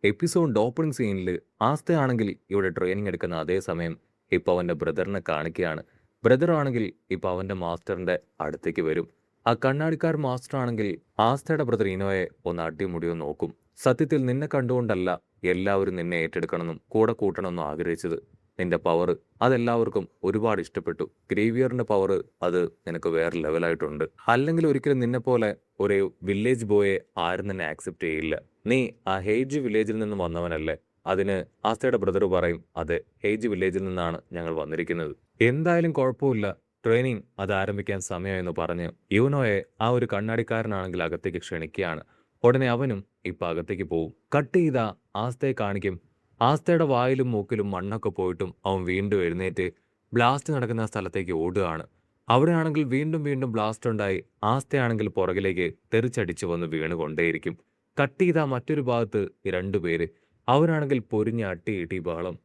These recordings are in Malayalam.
എപ്പിസോഡിന്റെ ഓപ്പണിംഗ് സീനിൽ ആസ്തയാണെങ്കിൽ ഇവിടെ ട്രെയിനിങ് എടുക്കുന്ന അതേ സമയം ഇപ്പൊ അവന്റെ ബ്രദറിനെ കാണിക്കുകയാണ്. ബ്രദർ ആണെങ്കിൽ ഇപ്പൊ അവന്റെ മാസ്റ്ററിന്റെ അടുത്തേക്ക് വരും. ആ കണ്ണാടിക്കാർ മാസ്റ്റർ ആണെങ്കിൽ ആസ്തയുടെ ബ്രദർ ഇനോയെ ഒന്ന് അടിമുടിയോ നോക്കും. സത്യത്തിൽ നിന്നെ കണ്ടുകൊണ്ടല്ല എല്ലാവരും നിന്നെ ഏറ്റെടുക്കണമെന്നും കൂടെ കൂട്ടണമെന്നും ആഗ്രഹിച്ചത്. നിന്റെ പവർ അതെല്ലാവർക്കും ഒരുപാട് ഇഷ്ടപ്പെട്ടു. ഗ്രേവിയറിന്റെ പവർ അത് നിനക്ക് വേറെ ലെവലായിട്ടുണ്ട്. അല്ലെങ്കിൽ ഒരിക്കലും നിന്നെ പോലെ ഒരു വില്ലേജ് ബോയെ ആരും തന്നെ ആക്സെപ്റ്റ് ചെയ്യില്ല. നീ ആ ഹേജ് വില്ലേജിൽ നിന്ന് വന്നവനല്ലേ? അതിന് ആസ്തയുടെ ബ്രദർ പറയും, അതെ, ഹേജ് വില്ലേജിൽ നിന്നാണ് ഞങ്ങൾ വന്നിരിക്കുന്നത്. എന്തായാലും കുഴപ്പമില്ല, ട്രെയിനിങ് അത് ആരംഭിക്കാൻ സമയമെന്ന് പറഞ്ഞ് യുനോയെ ആ ഒരു കണ്ണാടിക്കാരനാണെങ്കിൽ അകത്തേക്ക് ക്ഷണിക്കുകയാണ്. ഉടനെ അവനും ഇപ്പൊ അകത്തേക്ക് പോവും. കട്ട് ചെയ്ത ആസ്തയെ കാണിക്കും. ആസ്തയുടെ വായിലും മൂക്കിലും മണ്ണൊക്കെ പോയിട്ടും അവൻ വീണ്ടും എഴുന്നേറ്റ് ബ്ലാസ്റ്റ് നടക്കുന്ന സ്ഥലത്തേക്ക് ഓടുകയാണ്. അവിടെയാണെങ്കിൽ വീണ്ടും വീണ്ടും ബ്ലാസ്റ്റ് ഉണ്ടായി ആസ്തയാണെങ്കിൽ പുറകിലേക്ക് തെറിച്ചടിച്ചു വന്ന് വീണുകൊണ്ടേയിരിക്കും. കട്ട് ചെയ്ത മറ്റൊരു ഭാഗത്ത് ഈ രണ്ടുപേര് അവരാണെങ്കിൽ പൊരിഞ്ഞ അട്ടിയിട്ടി ബഹളം.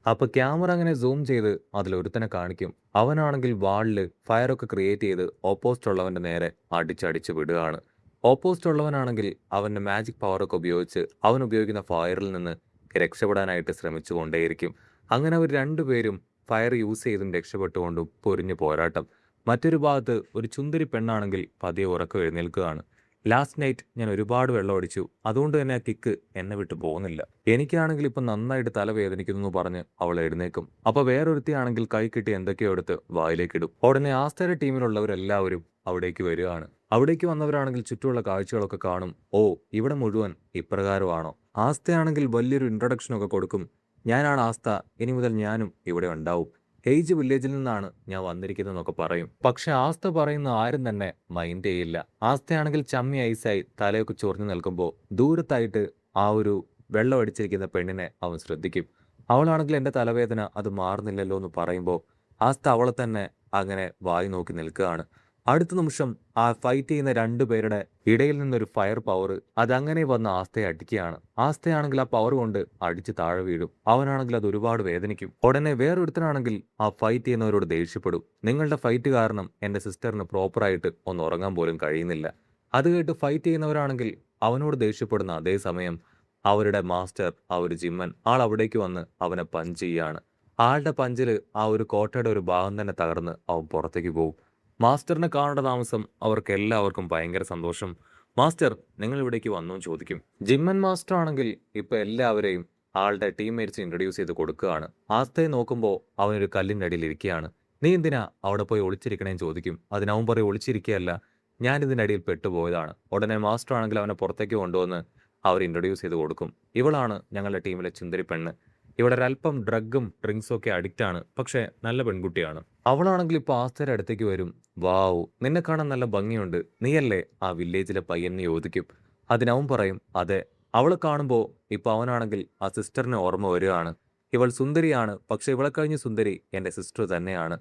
അപ്പൊ ക്യാമറ അങ്ങനെ സൂം ചെയ്ത് അതിലൊരുത്തനെ കാണിക്കും. അവനാണെങ്കിൽ വാളില് ഫയറൊക്കെ ക്രിയേറ്റ് ചെയ്ത് ഓപ്പോസിറ്റ് ഉള്ളവന്റെ നേരെ അടിച്ചടിച്ച് വിടുകയാണ്. ഓപ്പോസിറ്റ് ഉള്ളവനാണെങ്കിൽ അവന്റെ മാജിക് പവറൊക്കെ ഉപയോഗിച്ച് അവൻ ഉപയോഗിക്കുന്ന ഫയറിൽ നിന്ന് രക്ഷപ്പെടാനായിട്ട് ശ്രമിച്ചുകൊണ്ടേയിരിക്കും. അങ്ങനെ അവർ രണ്ടുപേരും ഫയർ യൂസ് ചെയ്തും രക്ഷപ്പെട്ടുകൊണ്ടും പൊരിഞ്ഞു പോരാട്ടം. മറ്റൊരു ഭാഗത്ത് ഒരു ചുന്ദരി പെണ്ണാണെങ്കിൽ പതിയെ ഉറക്കം എഴുന്നേൽക്കുകയാണ്. ലാസ്റ്റ് നൈറ്റ് ഞാൻ ഒരുപാട് വെള്ളം അടിച്ചു, അതുകൊണ്ട് തന്നെ ആ കിക്ക് എന്നെ വിട്ടു പോകുന്നില്ല. എനിക്കാണെങ്കിൽ ഇപ്പം നന്നായിട്ട് തല വേദനിക്കുന്നു എന്ന് പറഞ്ഞ് അവൾ എഴുന്നേക്കും. അപ്പൊ വേറൊരുത്തിയാണെങ്കിൽ കൈ കിട്ടി എന്തൊക്കെയോ എടുത്ത് വായിലേക്കിടും. ഉടനെ ആസ്തയുടെ ടീമിലുള്ളവരെല്ലാവരും അവിടേക്ക് വരികയാണ്. അവിടേക്ക് വന്നവരാണെങ്കിൽ ചുറ്റുമുള്ള കാഴ്ചകളൊക്കെ കാണും. ഓ, ഇവിടെ മുഴുവൻ ഇപ്രകാരമാണോ? ആസ്തയാണെങ്കിൽ വലിയൊരു ഇൻട്രൊഡക്ഷനൊക്കെ കൊടുക്കും. ഞാനാണ് ആസ്ത, ഇനി മുതൽ ഞാനും ഇവിടെ ഉണ്ടാവും. ഹെയ്ജ് വില്ലേജിൽ നിന്നാണ് ഞാൻ വന്നിരിക്കുന്നതെന്നൊക്കെ പറയും. പക്ഷെ ആസ്ത പറയുന്ന ആരും തന്നെ മൈൻഡ് ചെയ്യില്ല. ആസ്തയാണെങ്കിൽ ചമ്മി ഐസായി തലയൊക്കെ ചൊറിഞ്ഞു നിൽക്കുമ്പോൾ ദൂരത്തായിട്ട് ആ ഒരു വെള്ളം അടിച്ചിരിക്കുന്ന പെണ്ണിനെ അവൻ ശ്രദ്ധിക്കും. അവളാണെങ്കിൽ എൻ്റെ തലവേദന അത് മാറുന്നില്ലല്ലോ എന്ന് പറയുമ്പോൾ ആസ്ത അവളെ തന്നെ അങ്ങനെ വായി നോക്കി നിൽക്കുകയാണ്. അടുത്ത നിമിഷം ആ ഫൈറ്റ് ചെയ്യുന്ന രണ്ടുപേരുടെ ഇടയിൽ നിന്നൊരു ഫയർ പവർ അതങ്ങനെ വന്ന് ആസ്തയെ അടിക്കുകയാണ്. ആസ്തയാണെങ്കിൽ ആ പവർ കൊണ്ട് അടിച്ച് താഴെ വീഴും. അവനാണെങ്കിൽ അത് ഒരുപാട് വേദനിക്കും. ഉടനെ വേറൊരുത്തനാണെങ്കിൽ ആ ഫൈറ്റ് ചെയ്യുന്നവരോട് ദേഷ്യപ്പെടും. നിങ്ങളുടെ ഫൈറ്റ് കാരണം എൻ്റെ സിസ്റ്ററിന് പ്രോപ്പറായിട്ട് ഒന്ന് ഉറങ്ങാൻ പോലും കഴിയുന്നില്ല. അത് കേട്ട് ഫൈറ്റ് ചെയ്യുന്നവരാണെങ്കിൽ അവനോട് ദേഷ്യപ്പെടുന്ന അതേ സമയം അവരുടെ മാസ്റ്റർ ആ ഒരു ജിമ്മൻ ആൾ അവിടേക്ക് വന്ന് അവനെ പഞ്ച് ചെയ്യാണ്. ആളുടെ പഞ്ചില് ആ ഒരു കോട്ടയുടെ ഒരു ഭാഗം തന്നെ തകർന്ന് അവൻ പുറത്തേക്ക് പോകും. മാസ്റ്ററിനെ കാണേണ്ട താമസം അവർക്ക് എല്ലാവർക്കും ഭയങ്കര സന്തോഷം. മാസ്റ്റർ, നിങ്ങൾ ഇവിടേക്ക് വന്നു ചോദിക്കും. ജിമ്മൻ മാസ്റ്റർ ആണെങ്കിൽ ഇപ്പൊ എല്ലാവരെയും ആളുടെ ടീംമേറ്റ്സ് ഇൻട്രൊഡ്യൂസ് ചെയ്ത് കൊടുക്കുകയാണ്. ആസ്തയെ നോക്കുമ്പോൾ അവനൊരു കല്ലിൻ്റെ അടിയിൽ ഇരിക്കുകയാണ്. നീ എന്തിനാ അവിടെ പോയി ഒളിച്ചിരിക്കണേന്ന് ചോദിക്കും. അതിനവൻ പറയും, ഒളിച്ചിരിക്കുകയല്ല, ഞാൻ ഇതിൻ്റെ അടിയിൽ പെട്ടുപോയതാണ്. ഉടനെ മാസ്റ്റർ ആണെങ്കിൽ അവനെ പുറത്തേക്ക് കൊണ്ടുവന്ന് അവർ ഇൻട്രൊഡ്യൂസ് ചെയ്ത് കൊടുക്കും. ഇവളാണ് ഞങ്ങളുടെ ടീമിലെ ചുന്ദരി പെണ്ണ്. ഇവിടെ ഒരല്പം ഡ്രഗും ഡ്രിങ്ക്സും ഒക്കെ അഡിക്റ്റ് ആണ്, പക്ഷെ നല്ല പെൺകുട്ടിയാണ്. അവളാണെങ്കിൽ ഇപ്പൊ ആസ്തയുടെ അടുത്തേക്ക് വരും. വാവ്, നിന്നെ കാണാൻ നല്ല ഭംഗിയുണ്ട്, നീയല്ലേ ആ വില്ലേജിലെ പയ്യനെ ചോദിക്കും. അതിനവൻ പറയും, അതെ. അവളെ കാണുമ്പോൾ ഇപ്പൊ അവനാണെങ്കിൽ ആ സിസ്റ്ററിനെ ഓർമ്മ വരികയാണ്. ഇവൾ സുന്ദരിയാണ്, പക്ഷെ ഇവളെ കഴിഞ്ഞ സുന്ദരി എന്റെ സിസ്റ്റർ തന്നെയാണ്.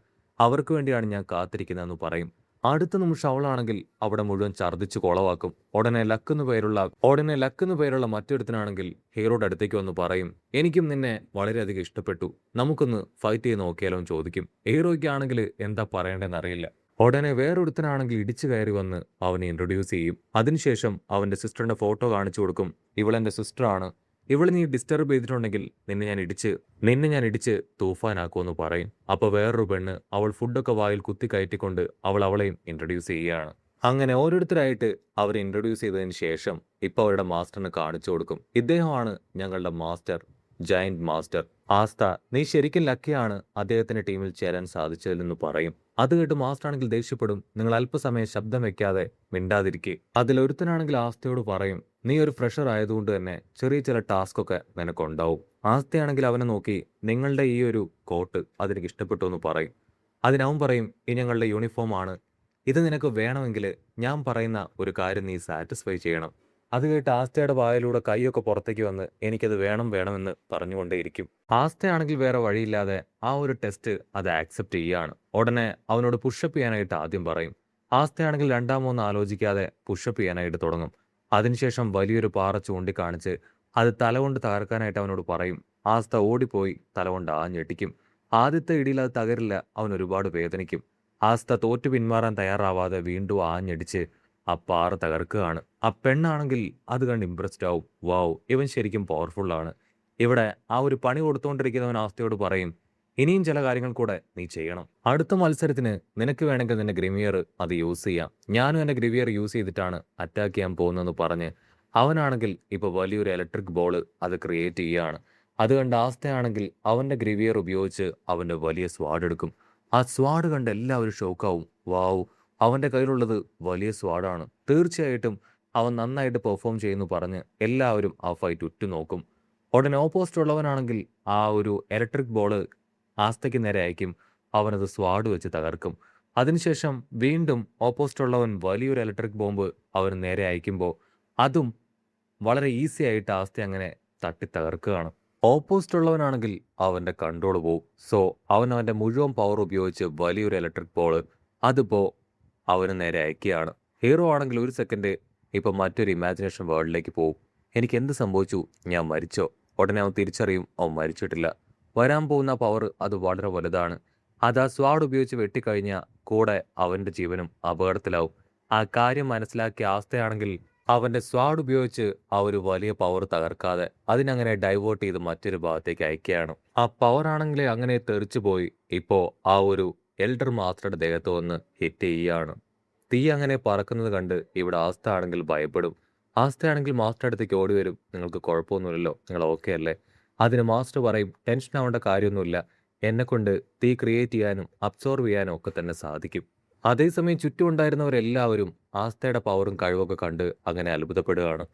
അവർക്ക് വേണ്ടിയാണ് ഞാൻ കാത്തിരിക്കുന്നതെന്ന് പറയും. അടുത്ത നിമിഷം അവളാണെങ്കിൽ അവിടെ മുഴുവൻ ഛർദ്ദിച്ച് കൊളവാക്കും. ഉടനെ ലക്കെന്ന് പേരുള്ള മറ്റൊരുത്തനാണെങ്കിൽ ഹീറോയുടെ അടുത്തേക്ക് വന്ന് പറയും, എനിക്കും നിന്നെ വളരെയധികം ഇഷ്ടപ്പെട്ടു, നമുക്കൊന്ന് ഫൈറ്റ് ചെയ്ത് നോക്കിയാലോ എന്ന് ചോദിക്കും. ഹീറോയ്ക്കാണെങ്കിൽ എന്താ പറയേണ്ടതെന്ന് അറിയില്ല. ഉടനെ വേറൊരുത്തനാണെങ്കിൽ ഇടിച്ചു കയറി വന്ന് അവനെ ഇൻട്രൊഡ്യൂസ് ചെയ്യും. അതിനുശേഷം അവന്റെ സിസ്റ്ററിന്റെ ഫോട്ടോ കാണിച്ചു കൊടുക്കും. ഇവളെന്റെ സിസ്റ്ററാണ്. ഇവളെ നീ ഡിസ്റ്റർബ് ചെയ്തിട്ടുണ്ടെങ്കിൽ നിന്നെ ഞാൻ ഇടിച്ച് തൂഫാനാക്കുമെന്ന് പറയും. അപ്പൊ വേറൊരു പെണ്ണ് അവൾ ഫുഡൊക്കെ വായിൽ കുത്തി കയറ്റിക്കൊണ്ട് അവളെയും ഇൻട്രൊഡ്യൂസ് ചെയ്യുകയാണ്. അങ്ങനെ ഓരോരുത്തരായിട്ട് അവരെ ഇൻട്രൊഡ്യൂസ് ചെയ്തതിന് ശേഷം ഇപ്പൊ അവരുടെ മാസ്റ്ററിന് കാണിച്ചു കൊടുക്കും. ഇദ്ദേഹമാണ് ഞങ്ങളുടെ മാസ്റ്റർ, ജയന്റ് മാസ്റ്റർ ആസ്ത. നീ ശരിക്കും ലക്കിയാണ് അദ്ദേഹത്തിന്റെ ടീമിൽ ചേരാൻ സാധിച്ചതിൽ നിന്ന് പറയും. അത് കേട്ട് മാസ്റ്റർ ആണെങ്കിൽ ദേഷ്യപ്പെടും. നിങ്ങൾ അല്പസമയം ശബ്ദം വെക്കാതെ മിണ്ടാതിരിക്കെ. അതിലൊരുത്തനാണെങ്കിൽ ആസ്തയോട് പറയും, നീ ഒരു ഫ്രഷർ ആയതുകൊണ്ട് തന്നെ ചെറിയ ചില ടാസ്ക് ഒക്കെ നിനക്കുണ്ടാവും. ആസ്തയാണെങ്കിൽ അവനെ നോക്കി, നിങ്ങളുടെ ഈ ഒരു കോട്ട് അതെനിക്ക് ഇഷ്ടപ്പെട്ടു എന്ന് പറയും. അതിനവൻ പറയും, ഇത് ഞങ്ങളുടെ യൂണിഫോം ആണ്. ഇത് നിനക്ക് വേണമെങ്കിൽ ഞാൻ പറയുന്ന ഒരു കാര്യം നീ സാറ്റിസ്ഫൈ ചെയ്യണം. അത് കേട്ട് ആസ്തയുടെ വായിലൂടെ കൈയൊക്കെ പുറത്തേക്ക് വന്ന് എനിക്കത് വേണമെന്ന് പറഞ്ഞുകൊണ്ടേയിരിക്കും. ആസ്തയാണെങ്കിൽ വേറെ വഴിയില്ലാതെ ആ ഒരു ടെസ്റ്റ് അത് ആക്സെപ്റ്റ് ചെയ്യുകയാണ്. ഉടനെ അവനോട് പുഷപ്പ് ചെയ്യാനായിട്ട് ആദ്യം പറയും. ആസ്തയാണെങ്കിൽ രണ്ടാമൊന്നും ആലോചിക്കാതെ പുഷപ്പ് ചെയ്യാനായിട്ട് തുടങ്ങും. അതിനുശേഷം വലിയൊരു പാറ ചൂണ്ടിക്കാണിച്ച് അത് തലകൊണ്ട് തകർക്കാനായിട്ട് അവനോട് പറയും. ആസ്ത ഓടിപ്പോയി തലകൊണ്ട് ആഞ്ഞെട്ടിക്കും. ആദ്യത്തെ ഇടിയിൽ അത് തകരില്ല, അവൻ ഒരുപാട് വേദനിക്കും. ആസ്ത തോറ്റു പിന്മാറാൻ തയ്യാറാവാതെ വീണ്ടും ആഞ്ഞടിച്ച് ആ പാറ തകർക്കുകയാണ്. ആ പെണ്ണാണെങ്കിൽ അത് കണ്ട് ഇംപ്രസ്ഡ് ആവും. വൗ! ഇവൻ ശരിക്കും പവർഫുൾ ആണ്. ഇവിടെ ആ ഒരു പണി കൊടുത്തുകൊണ്ടിരിക്കുന്നവൻ ആസ്തയോട് പറയും, ഇനിയും ചില കാര്യങ്ങൾ കൂടെ നീ ചെയ്യണം. അടുത്ത മത്സരത്തിന് നിനക്ക് വേണമെങ്കിൽ നിന്റെ ഗ്രിമിയർ അത് യൂസ് ചെയ്യാം. ഞാനും എന്റെ ഗ്രിമിയർ യൂസ് ചെയ്തിട്ടാണ് അറ്റാക്ക് ചെയ്യാൻ പോകുന്നതെന്ന് പറഞ്ഞ് അവനാണെങ്കിൽ ഇപ്പോൾ വലിയൊരു ഇലക്ട്രിക് ബോൾ അത് ക്രിയേറ്റ് ചെയ്യുകയാണ്. അത് കണ്ട് ആസ്തയാണെങ്കിൽ അവന്റെ ഗ്രിവിയർ ഉപയോഗിച്ച് അവന്റെ വലിയ സ്വാഡ് എടുക്കും. ആ സ്വാഡ് കണ്ട് എല്ലാവരും ഷോക്കാവും. വാവ്! അവന്റെ കയ്യിലുള്ളത് വലിയ സ്വാഡാണ്. തീർച്ചയായിട്ടും അവൻ നന്നായിട്ട് പെർഫോം ചെയ്യുന്നു പറഞ്ഞ് എല്ലാവരും ആ ഫൈറ്റ് ഉറ്റുനോക്കും. ഉടനെ ഓപ്പോസിറ്റ് ഉള്ളവനാണെങ്കിൽ ആ ഒരു ഇലക്ട്രിക് ബോള് ആസ്തയ്ക്ക് നേരെ അയക്കും. അവനത് സ്വാഡ് വെച്ച് തകർക്കും. അതിനുശേഷം വീണ്ടും ഓപ്പോസിറ്റ് ഉള്ളവൻ വലിയൊരു ഇലക്ട്രിക് ബോംബ് അവന് നേരെ അയക്കുമ്പോൾ അതും വളരെ ഈസി ആയിട്ട് ആസ്തി അങ്ങനെ തട്ടി തകർക്കുകയാണ്. ഓപ്പോസിറ്റ് ഉള്ളവനാണെങ്കിൽ അവന്റെ കൺട്രോൾ പോവും. സോ അവൻ അവന്റെ മുഴുവൻ പവർ ഉപയോഗിച്ച് വലിയൊരു ഇലക്ട്രിക് ബോള് അതിപ്പോ അവന് നേരെ അയക്കുകയാണ്. ഹീറോ ആണെങ്കിൽ ഒരു സെക്കൻഡ് ഇപ്പൊ മറ്റൊരു ഇമാജിനേഷൻ വേൾഡിലേക്ക് പോവും. എനിക്ക് എന്ത് സംഭവിച്ചു? ഞാൻ മരിച്ചോ? ഉടനെ അവൻ തിരിച്ചറിയും അവൻ മരിച്ചിട്ടില്ല. വരാൻ പോകുന്ന പവർ അത് വളരെ വലുതാണ്. അത് ആ സ്വാഡ് ഉപയോഗിച്ച് വെട്ടിക്കഴിഞ്ഞാൽ കൂടെ അവന്റെ ജീവനും അപകടത്തിലാവും. ആ കാര്യം മനസ്സിലാക്കിയ ആസ്തയാണെങ്കിൽ അവന്റെ സ്വാഡ് ഉപയോഗിച്ച് ആ ഒരു വലിയ പവർ തകർക്കാതെ അതിനങ്ങനെ ഡൈവേർട്ട് ചെയ്ത് മറ്റൊരു ഭാഗത്തേക്ക് അയക്കുകയാണ്. ആ പവർ ആണെങ്കിൽ അങ്ങനെ തെറിച്ചു പോയി ഇപ്പോൾ ആ ഒരു എൽഡർ മാസ്റ്ററുടെ ദേഹത്ത് വന്ന് ഹിറ്റ് ചെയ്യുകയാണ്. തീ അങ്ങനെ പറക്കുന്നത് കണ്ട് ഇവിടെ ആസ്ത ആണെങ്കിൽ ഭയപ്പെടും. ആസ്തയാണെങ്കിൽ മാസ്റ്റർ അടുത്തേക്ക് ഓടി വരും. നിങ്ങൾക്ക് കുഴപ്പമൊന്നുമില്ലല്ലോ, നിങ്ങൾ ഓക്കെ അല്ലേ? അതിന് മാസ്റ്റർ പറയും, ടെൻഷൻ ആവേണ്ട കാര്യമൊന്നുമില്ല, എന്നെക്കൊണ്ട് തീ ക്രിയേറ്റ് ചെയ്യാനും അബ്സോർവ് ചെയ്യാനും ഒക്കെ തന്നെ സാധിക്കും. അതേസമയം ചുറ്റുമുണ്ടായിരുന്നവരെല്ലാവരും ആസ്തയുടെ പവറും കഴിവൊക്കെ കണ്ട് അങ്ങനെ അത്ഭുതപ്പെടുകയാണ്.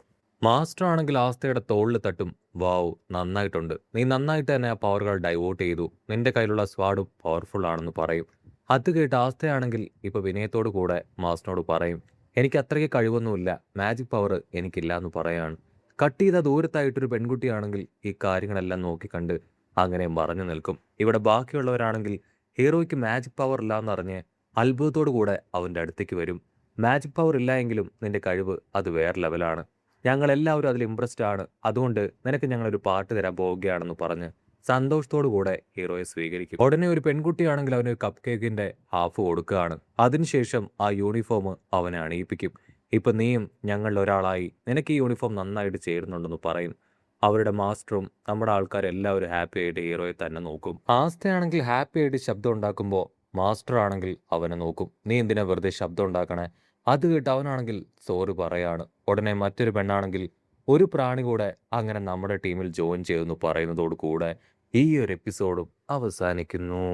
മാസ്റ്റർ ആണെങ്കിൽ ആസ്തയുടെ തോളിൽ തട്ടും. വാവ്! നന്നായിട്ടുണ്ട്, നീ നന്നായിട്ട് തന്നെ ആ പവറുകൾ ഡൈവേർട്ട് ചെയ്തു, നിന്റെ കയ്യിലുള്ള സ്വാഡും പവർഫുൾ ആണെന്ന് പറയും. അത് കേട്ട് ആസ്തയാണെങ്കിൽ ഇപ്പൊ വിനയത്തോടു കൂടെ മാസ്റ്ററിനോട് പറയും, എനിക്ക് അത്രയ്ക്ക് കഴിവൊന്നുമില്ല, മാജിക് പവർ എനിക്കില്ല എന്ന് പറയാണ്. കട്ട് ചെയ്ത ദൂരത്തായിട്ടൊരു പെൺകുട്ടിയാണെങ്കിൽ ഈ കാര്യങ്ങളെല്ലാം നോക്കിക്കണ്ട് അങ്ങനെ മറഞ്ഞു നിൽക്കും. ഇവിടെ ബാക്കിയുള്ളവരാണെങ്കിൽ ഹീറോയ്ക്ക് മാജിക് പവർ ഇല്ലാന്നറിഞ്ഞ് അത്ഭുതത്തോടു കൂടെ അവൻ്റെ അടുത്തേക്ക് വരും. മാജിക് പവർ ഇല്ല എങ്കിലും നിന്റെ കഴിവ് അത് വേറെ ലെവലാണ്, ഞങ്ങളെല്ലാവരും അതിൽ ഇംപ്രസ്ഡ് ആണ്, അതുകൊണ്ട് നിനക്ക് ഞങ്ങളൊരു പാട്ട് തരാൻ പോവുകയാണെന്ന് പറഞ്ഞ് സന്തോഷത്തോടു കൂടെ ഹീറോയെ സ്വീകരിക്കും. ഉടനെ ഒരു പെൺകുട്ടിയാണെങ്കിൽ അവന് കപ്പ് കേക്കിന്റെ ഹാഫ് കൊടുക്കുകയാണ്. അതിനുശേഷം ആ യൂണിഫോം അവനെ അണിയിപ്പിക്കും. ഇപ്പൊ നീയും ഞങ്ങളിൽ ഒരാളായി, നിനക്ക് ഈ യൂണിഫോം നന്നായിട്ട് ചേരുന്നുണ്ടെന്ന് പറയും. അവരുടെ മാസ്റ്ററും നമ്മുടെ ആൾക്കാരെല്ലാവരും ഹാപ്പി ആയിട്ട് ഹീറോയെ തന്നെ നോക്കും. ആസ്തയാണെങ്കിൽ ഹാപ്പി ആയിട്ട് ശബ്ദം ഉണ്ടാക്കുമ്പോൾ മാസ്റ്റർ ആണെങ്കിൽ അവനെ നോക്കും. നീ എന്തിനാ വെറുതെ ശബ്ദം ഉണ്ടാക്കണേ? അത് കേട്ട് അവനാണെങ്കിൽ സോറി പറയാണ്. ഉടനെ മറ്റൊരു പെണ്ണാണെങ്കിൽ ഒരു പ്രാണി കൂടെ അങ്ങനെ നമ്മുടെ ടീമിൽ ജോയിൻ ചെയ്യുന്നു പറയുന്നതോട് കൂടെ ഈ ഒരു എപ്പിസോഡും അവസാനിക്കുന്നു.